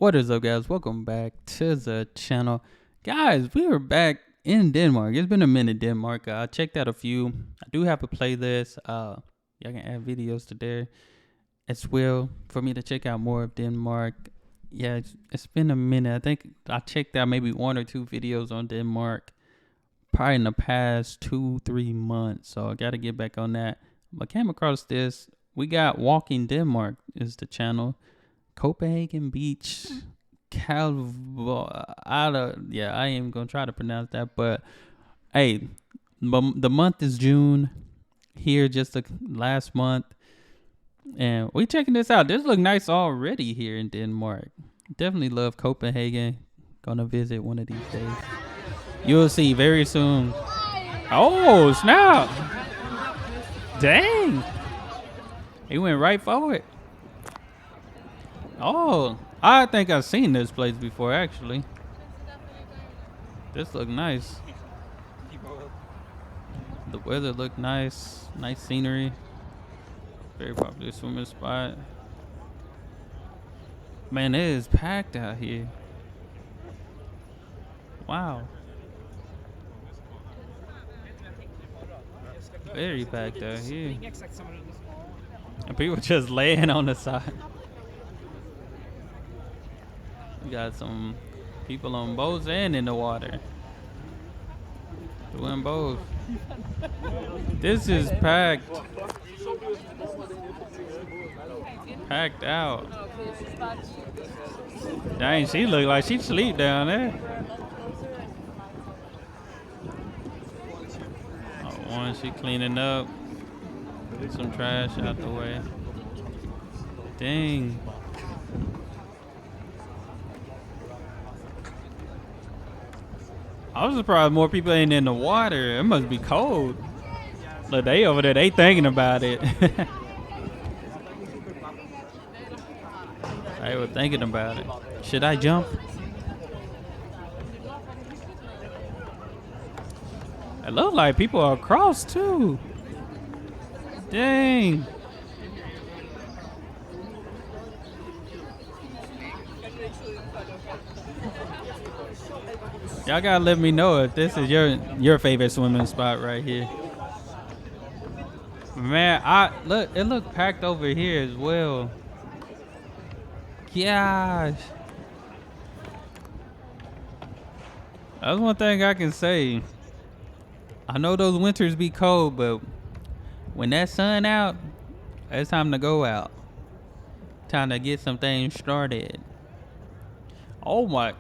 What is up, guys? Welcome back to the channel. Guys, we are back in Denmark. It's been a minute, Denmark. I checked out a few. I do have a playlist. Y'all can add videos to there as well for me to check out more of Denmark. Yeah, it's been a minute. I think I checked out maybe 1 or 2 videos on Denmark probably in the past 2-3 months. So I got to get back on that. But came across this. We got Walking Denmark is the channel. Copenhagen Beach, Kalvebod. I ain't gonna try to pronounce that, but hey, the month is June here, just the last month, and we checking this out. This look nice already here in Denmark. Definitely love Copenhagen. Gonna visit one of these days. You'll see very soon. Oh snap! Dang, he went right for it. Oh, I think I've seen this place before, actually. This look nice. The weather look nice. Nice scenery. Very popular swimming spot. Man, it is packed out here. Wow. Very packed out here. And people just laying on the side. We got some people on boats and in the water. Doing both. This is packed. Packed out. Dang, she look like she sleep down there. Oh, one, she cleaning up. Get some trash out the way. Dang. I was surprised more people ain't in the water. It must be cold. Look, they over there, they thinking about it. They were thinking about it. Should I jump? It look like people are across too. Dang. Y'all gotta let me know if this is your favorite swimming spot right here. Man, it look packed over here as well. Gosh. That's one thing I can say. I know those winters be cold, but when that sun out, it's time to go out. Time to get some things started. Oh my.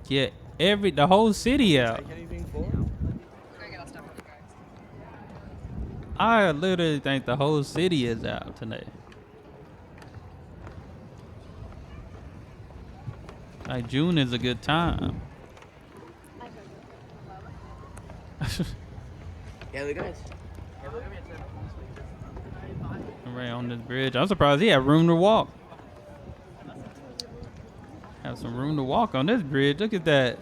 Get the whole city out. I literally think the whole city is out today. Like June is a good time. Right on this bridge. I'm surprised he had room to walk. Have some room to walk on this bridge. Look at that.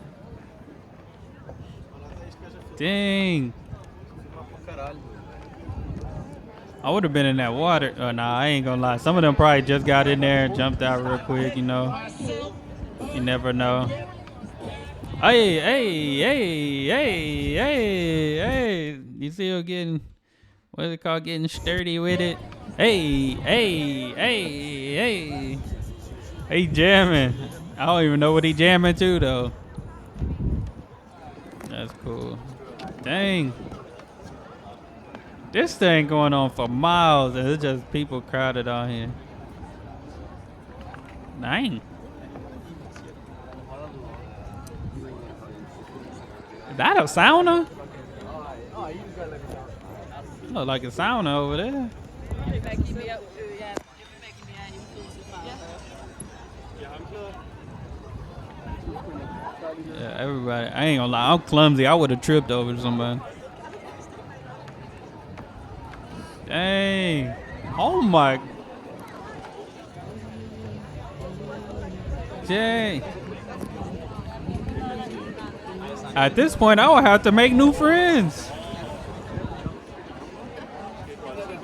Dang. I would have been in that water. Nah, I ain't gonna lie. Some of them probably just got in there and jumped out real quick, you know. You never know. Hey. You see her getting, what is it called? Getting sturdy with it. Hey. He jamming. I don't even know what he jamming to though. That's cool. Dang. This thing going on for miles and it's just people crowded on here. Dang. Is that a sauna? Look like a sauna over there. Yeah, everybody. I ain't gonna lie. I'm clumsy. I would have tripped over somebody. Dang. Oh my. Dang. At this point, I would have to make new friends.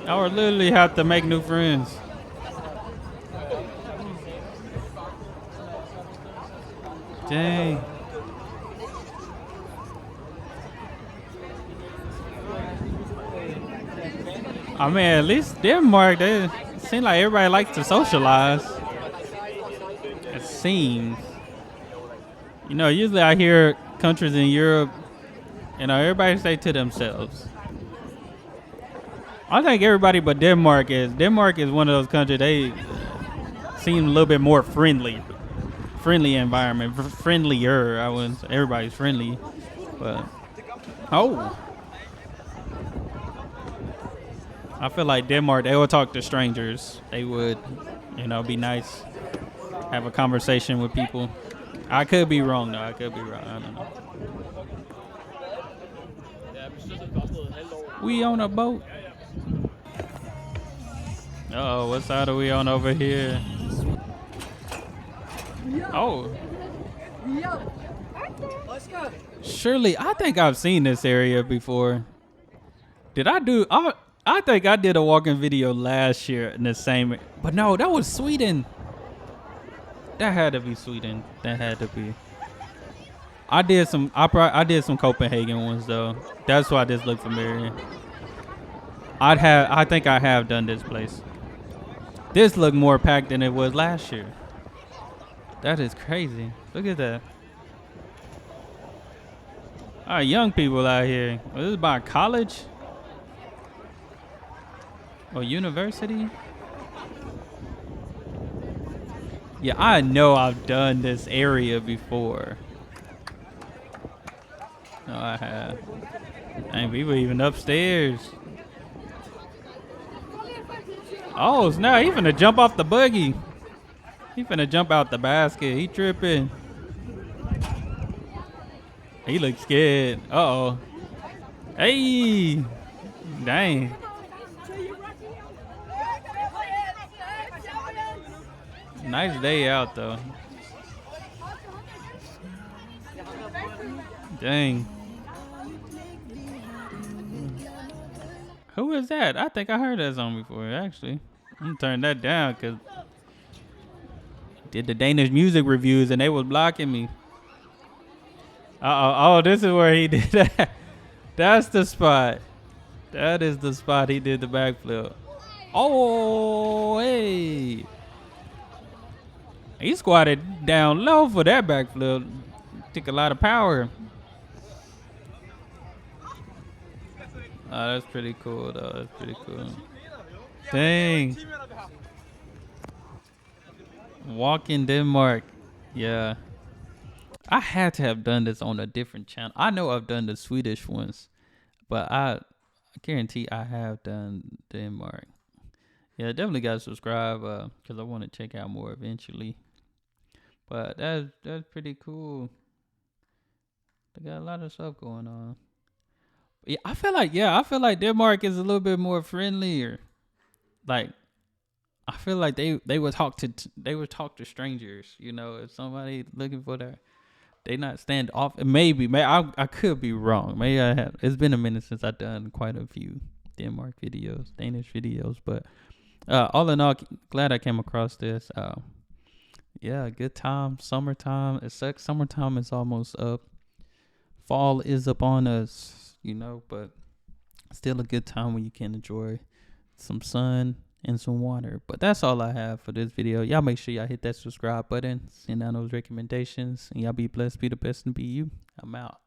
I would literally have to make new friends. Dang. I mean, at least Denmark, they seem like everybody likes to socialize. It seems. You know, usually I hear countries in Europe, you know, everybody stay to themselves. I think everybody but Denmark is one of those countries, they seem a little bit more friendly environment, friendlier. I wouldn't say everybody's friendly, but I feel like Denmark, they would talk to strangers. They would, you know, be nice, have a conversation with people. I could be wrong though. I don't know. We on a boat. Uh-oh, what side are we on over here? Oh. Surely, I think I've seen this area before. I think I did a walking video last year in the same, but no, that was Sweden. That had to be Sweden. That had to be. I did some Copenhagen ones though. That's why this looked familiar. I think I have done this place. This looked more packed than it was last year. That is crazy. Look at that. All right, young people out here. This is by college or university. Yeah, I know I've done this area before. No, I have. Dang, people even upstairs. Oh, snap, he finna jump off the buggy. He finna jump out the basket. He tripping. He looks scared. Uh-oh. Hey. Dang. Nice day out, though. Dang. Who is that? I think I heard that song before, actually. I'm gonna turn that down because did the Danish music reviews and they was blocking me. Oh, this is where he did that. That's the spot. That is the spot he did the backflip. Oh, hey. He squatted down low for that backflip. Took a lot of power. Oh, that's pretty cool, though. That's pretty cool. Dang. Walk in Denmark. Yeah. I had to have done this on a different channel. I know I've done the Swedish ones, but I guarantee I have done Denmark. Yeah, definitely got to subscribe because I want to check out more eventually. But that's pretty cool. They got a lot of stuff going on. Yeah, I feel like Denmark is a little bit more friendlier. Like, I feel like they would talk to strangers. You know, if somebody looking for that, they not stand off. Maybe I could be wrong. Maybe I have. It's been a minute since I've done quite a few Danish videos. But all in all, glad I came across this. Yeah, good time. Summertime. It sucks. Summertime is almost up. Fall is upon us, you know, but still a good time when you can enjoy some sun and some water. But that's all I have for this video. Y'all make sure y'all hit that subscribe button, send down those recommendations, and y'all be blessed, be the best, and be you. I'm out.